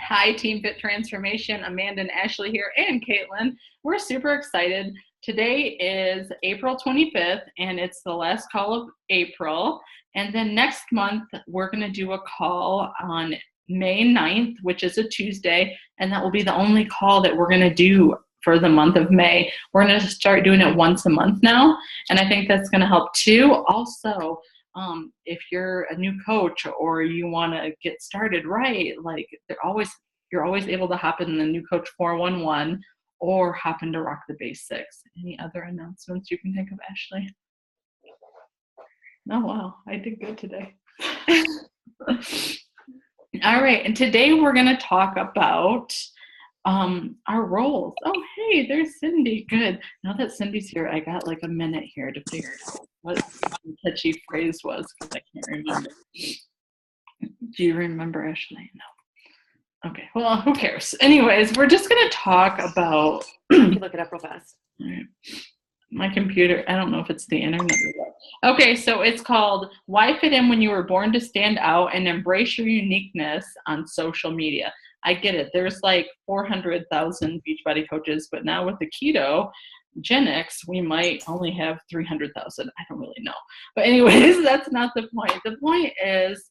Hi, Team Fit Transformation. Amanda and Ashley here, and Caitlin. We're super excited. Today is April 25th, and it's the last call of April. And then next month, we're going to do a call on May 9th, which is a Tuesday, and that will be the only call that we're going to do for the month of May. We're going to start doing it once a month now, and I think that's going to help too. Also, if you're a new coach or you want to get started right, like you're always able to hop in the new coach 411 or hop into Rock the Basics. Any other announcements you can think of, Ashley? Oh, wow. I did good today. All right. And today we're going to talk about our roles. Oh, hey, there's Cindy. Good. Now that Cindy's here, I got like a minute here to figure out what the catchy phrase was because I can't remember. Do you remember, Ashley? No. Okay. Well, who cares? Anyways, we're just going to talk about. You look it up real fast. My computer, I don't know if it's the internet or what. Okay, so it's called Why Fit In When You Were Born to Stand Out and Embrace Your Uniqueness on Social Media. I get it. There's like 400,000 Beachbody coaches, but now with the ketogenics, we might only have 300,000. I don't really know. But anyways, that's not the point. The point is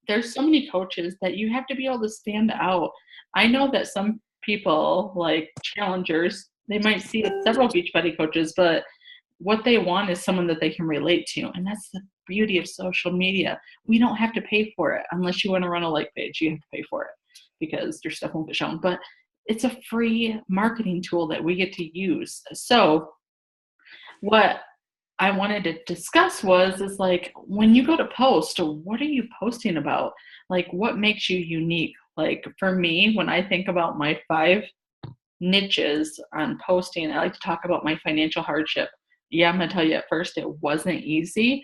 there's so many coaches that you have to be able to stand out. I know that some people, like challengers, they might see several Beachbody coaches, but what they want is someone that they can relate to. And that's the beauty of social media. We don't have to pay for it unless you want to run a like page. You have to pay for it because your stuff won't get shown. But it's a free marketing tool that we get to use. So what I wanted to discuss is like when you go to post, what are you posting about? Like what makes you unique? Like for me, when I think about my 5 niches on posting, I like to talk about my financial hardship. Yeah, I'm gonna tell you at first it wasn't easy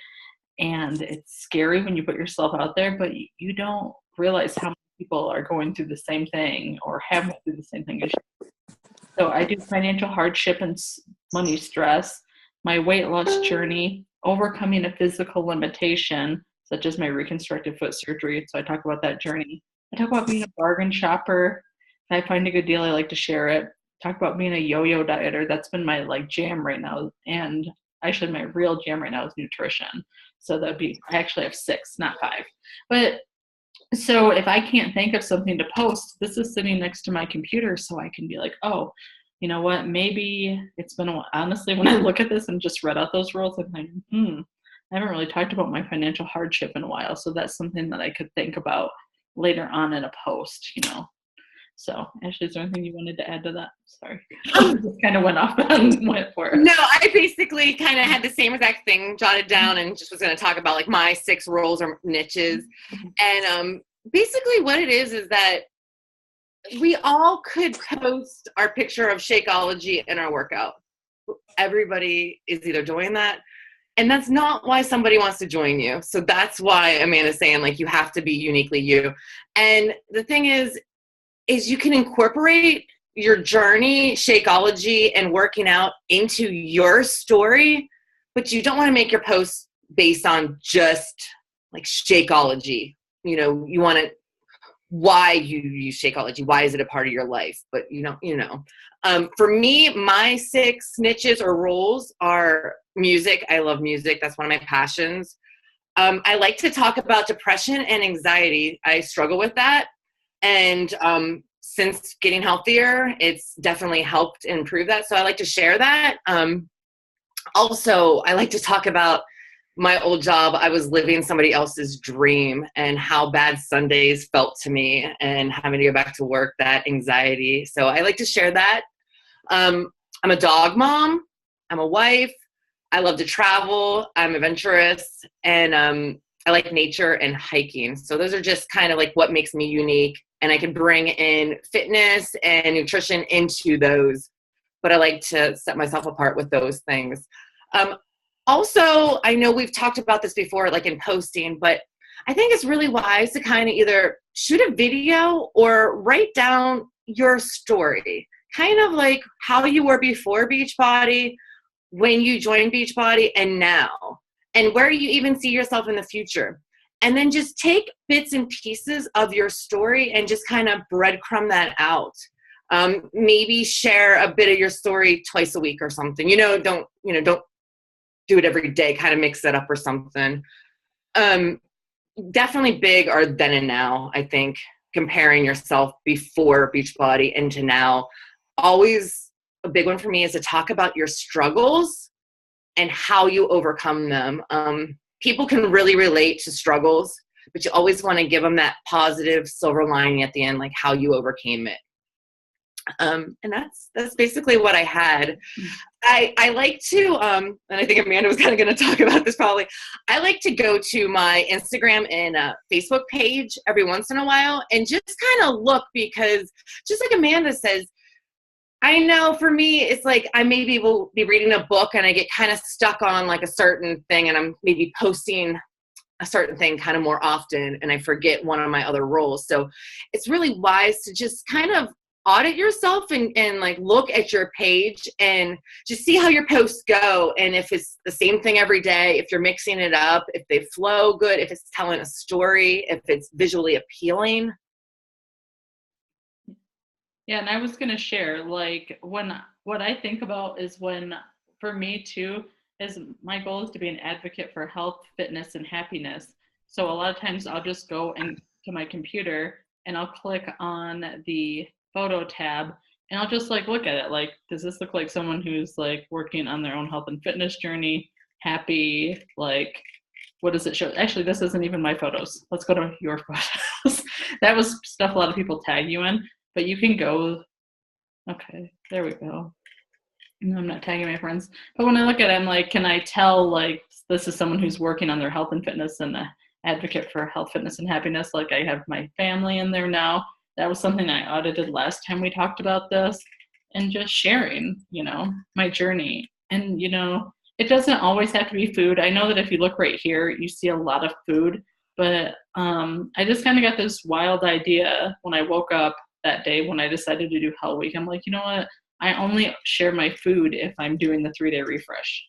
and it's scary when you put yourself out there, but you don't realize how many people are going through the same thing or have went through the same thing as you. So I do financial hardship and money stress, my weight loss journey, overcoming a physical limitation, such as my reconstructive foot surgery. So I talk about that journey. I talk about being a bargain shopper. If I find a good deal, I like to share it. Talk about being a yo-yo dieter. That's been my like jam right now. And actually my real jam right now is nutrition. So I actually have 6, not 5. But so if I can't think of something to post, this is sitting next to my computer so I can be like, oh, you know what, maybe it's been a while. Honestly, when I look at this and just read out those rules, I'm like, I haven't really talked about my financial hardship in a while. So that's something that I could think about later on in a post, So, Ashley, is there anything you wanted to add to that? Sorry. Just kind of went off and went for it. No, I basically kind of had the same exact thing jotted down and just was going to talk about like my 6 roles or niches. And basically what it is that we all could post our picture of Shakeology in our workout. Everybody is either doing that. And that's not why somebody wants to join you. So that's why Amanda's saying like you have to be uniquely you. And the thing is you can incorporate your journey, Shakeology, and working out into your story, but you don't want to make your posts based on just like Shakeology. You want to, why you use Shakeology, why is it a part of your life? But for me, my 6 niches or roles are music. I love music. That's one of my passions. I like to talk about depression and anxiety. I struggle with that. And since getting healthier, it's definitely helped improve that. So I like to share that. Also, I like to talk about my old job. I was living somebody else's dream and how bad Sundays felt to me and having to go back to work, that anxiety. So I like to share that. I'm a dog mom. I'm a wife. I love to travel. I'm adventurous. And I like nature and hiking. So those are just kind of like what makes me unique. And I can bring in fitness and nutrition into those. But I like to set myself apart with those things. Also, I know we've talked about this before, like in posting, but I think it's really wise to kind of either shoot a video or write down your story. Kind of like how you were before Beachbody, when you joined Beachbody, and now. And where you even see yourself in the future. and then just take bits and pieces of your story and just kind of breadcrumb that out. Maybe share a bit of your story twice a week or something. Don't do it every day. Kind of mix it up or something. Definitely big are then and now. I think comparing yourself before Beachbody and to now. Always a big one for me is to talk about your struggles and how you overcome them. People can really relate to struggles, but you always want to give them that positive silver lining at the end, like how you overcame it. And that's basically what I had. I like to, and I think Amanda was kind of going to talk about this probably. I like to go to my Instagram and Facebook page every once in a while and just kind of look, because just like Amanda says, I know for me, it's like I maybe will be reading a book and I get kind of stuck on like a certain thing, and I'm maybe posting a certain thing kind of more often, and I forget one of my other roles. So it's really wise to just kind of audit yourself and like look at your page and just see how your posts go. And if it's the same thing every day, if you're mixing it up, if they flow good, if it's telling a story, if it's visually appealing. Yeah, and I was going to share, like, what I think about is when, for me too, is my goal is to be an advocate for health, fitness, and happiness. So a lot of times I'll just go to my computer and I'll click on the photo tab and I'll just like look at it. Like, does this look like someone who's like working on their own health and fitness journey, happy? Like, what does it show? Actually, this isn't even my photos. Let's go to your photos. That was stuff a lot of people tag you in. But you can go, okay, there we go. No, I'm not tagging my friends. But when I look at it, I'm like, can I tell, like, this is someone who's working on their health and fitness and an advocate for health, fitness, and happiness? Like, I have my family in there now. That was something I audited last time we talked about this. And just sharing, my journey. And, it doesn't always have to be food. I know that if you look right here, you see a lot of food. But I just kind of got this wild idea when I woke up that day when I decided to do Hell Week. I'm like, you know what? I only share my food if I'm doing the 3-day refresh.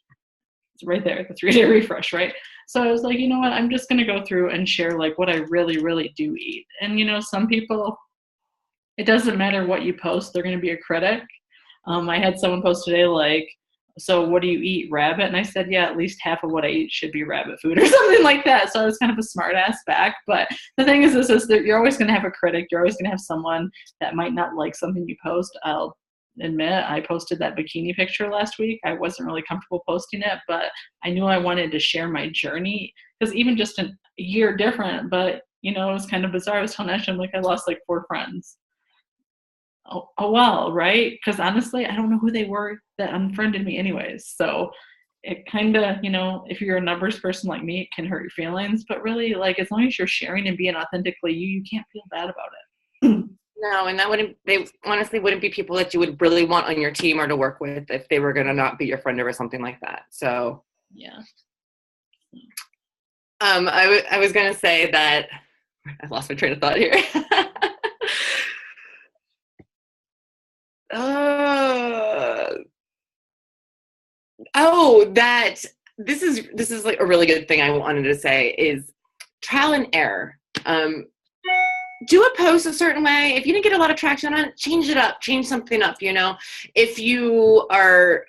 It's right there, the 3-day refresh, right? So I was like, you know what? I'm just going to go through and share like what I really, really do eat. And, some people, it doesn't matter what you post, they're going to be a critic. I had someone post today like, so what do you eat, rabbit? And I said, yeah, at least half of what I eat should be rabbit food or something like that. So I was kind of a smart ass back. But the thing is that you're always going to have a critic. You're always going to have someone that might not like something you post. I'll admit I posted that bikini picture last week. I wasn't really comfortable posting it, but I knew I wanted to share my journey, because even just a year different, but it was kind of bizarre. I was telling Ash, I'm like, I lost like 4 friends. Oh well, right? Because honestly, I don't know who they were that unfriended me anyways. So it kind of, if you're a numbers person like me, it can hurt your feelings. But really, like, as long as you're sharing and being authentically you can't feel bad about it. No, and they honestly wouldn't be people that you would really want on your team or to work with if they were going to not be your friend or something like that. So yeah. I was going to say that I lost my train of thought here. That this is like a really good thing I wanted to say is trial and error. Do a post a certain way. If you didn't get a lot of traction on it, change it up, change something up. If you are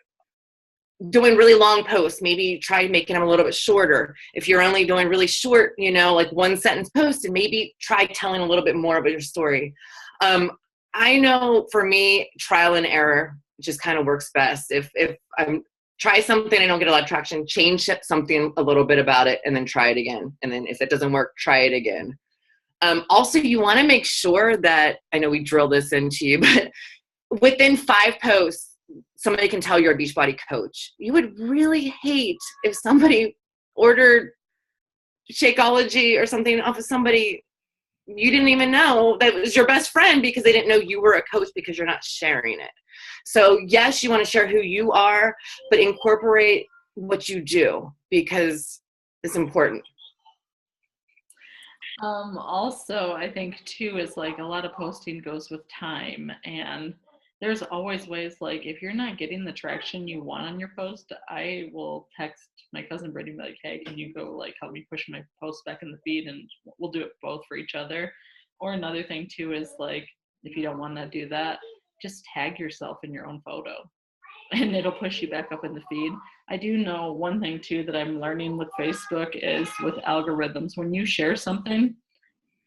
doing really long posts, maybe try making them a little bit shorter. If you're only doing really short, like 1 sentence post, and maybe try telling a little bit more about your story. I know for me, trial and error just kind of works best. If I'm try something, I don't get a lot of traction, change something a little bit about it, and then try it again. And then if it doesn't work, try it again. Also, you want to make sure that, I know we drill this into you, but within 5 posts, somebody can tell you're a Beachbody coach. You would really hate if somebody ordered Shakeology or something off of somebody you didn't even know that was your best friend, because they didn't know you were a coach because you're not sharing it. So yes, you want to share who you are, but incorporate what you do, because it's important. Also, I think too is like a lot of posting goes with time, and there's always ways, like, if you're not getting the traction you want on your post, I will text my cousin Brittany and be like, hey, can you go, like, help me push my post back in the feed, and we'll do it both for each other. Or another thing too is, like, if you don't want to do that, just tag yourself in your own photo and it'll push you back up in the feed. I do know one thing too that I'm learning with Facebook is with algorithms, when you share something,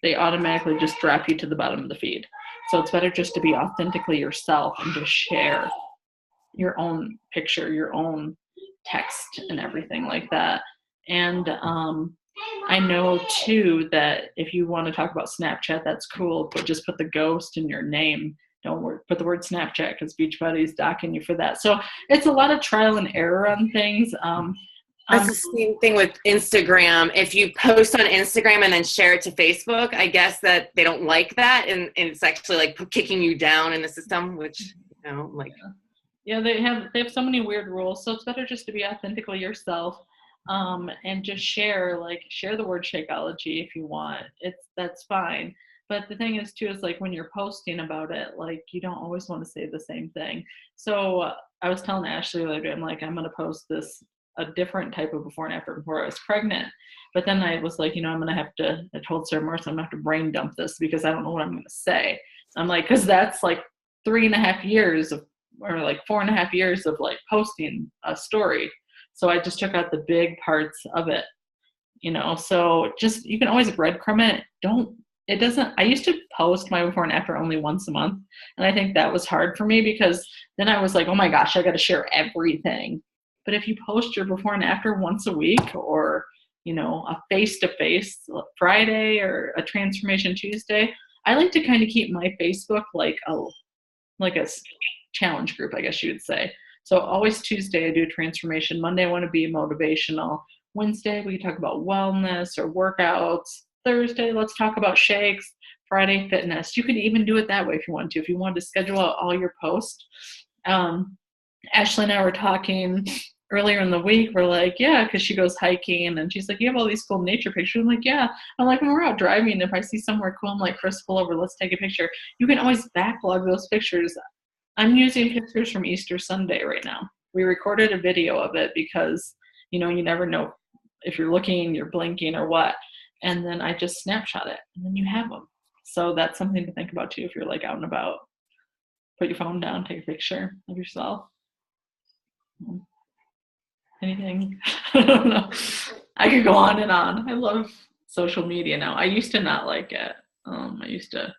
they automatically just drop you to the bottom of the feed. So it's better just to be authentically yourself and just share your own picture, your own text and everything like that. And I know too that if you want to talk about Snapchat, that's cool, but just put the ghost in your name. Don't put the word Snapchat because Beachbody's docking you for that. So it's a lot of trial and error on things. That's the same thing with Instagram. If you post on Instagram and then share it to Facebook, I guess that they don't like that, and it's actually like kicking you down in the system, which, you know, like. Yeah, they have so many weird rules. So it's better just to be authentically yourself, and just share the word Shakeology if you want. That's fine. But the thing is too is, like, when you're posting about it, like, you don't always want to say the same thing. So I was telling Ashley the other day, I'm like, I'm gonna post a different type of before and after before I was pregnant. But then I was like, I'm gonna have to. I told Sarah Morrison I'm gonna have to brain dump this because I don't know what I'm gonna say. I'm like, because that's like 3.5 years of, or like 4.5 years of, like, posting a story. So I just took out the big parts of it, so just, you can always breadcrumb it. I used to post my before and after only once a month. And I think that was hard for me because then I was like, oh my gosh, I got to share everything. But if you post your before and after once a week, or, a face-to-face Friday or a transformation Tuesday, I like to kind of keep my Facebook like a challenge group, I guess you would say. So always Tuesday I do transformation. Monday I want to be motivational. Wednesday we talk about wellness or workouts. Thursday let's talk about shakes. Friday fitness. You could even do it that way if you want to. If you wanted to schedule out all your posts. Ashley and I were talking earlier in the week. We're like, yeah, because she goes hiking and she's like, you have all these cool nature pictures. I'm like, yeah. I'm like, when we're out driving, if I see somewhere cool, I'm like, Chris, pull over, let's take a picture. You can always backlog those pictures. I'm using pictures from Easter Sunday right now. We recorded a video of it because, you never know if you're looking, you're blinking or what. And then I just snapshot it and then you have them. So that's something to think about too if you're like out and about. Put your phone down, take a picture of yourself. Anything? I don't know. I could go on and on. I love social media now. I used to not like it. I used to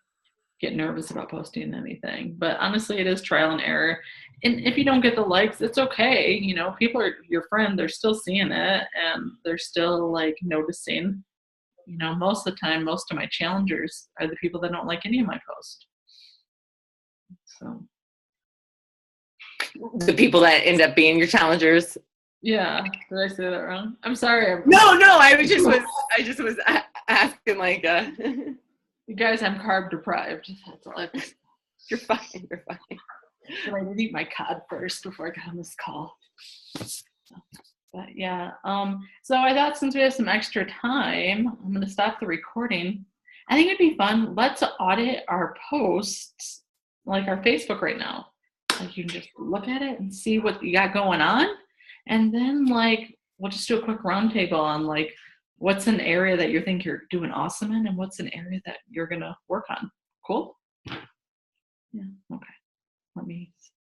get nervous about posting anything, but honestly it is trial and error. And if you don't get the likes, it's okay. People are your friend, they're still seeing it and they're still, like, noticing. Most of the time, most of my challengers are the people that don't like any of my posts. So The people that end up being your challengers. Yeah, did I say that wrong? I'm sorry. No, I just was asking, like, You guys, I'm carb deprived. That's all You're fine. But I did eat my cod first before I got on this call. But yeah, so I thought since we have some extra time, I'm going to stop the recording. I think it'd be fun. Let's audit our posts, like our Facebook right now. Like, you can just look at it and see what you got going on. And then, like, we'll just do a quick roundtable on, like, what's an area that you think you're doing awesome in and what's an area that you're going to work on. Cool? Yeah, okay. Let me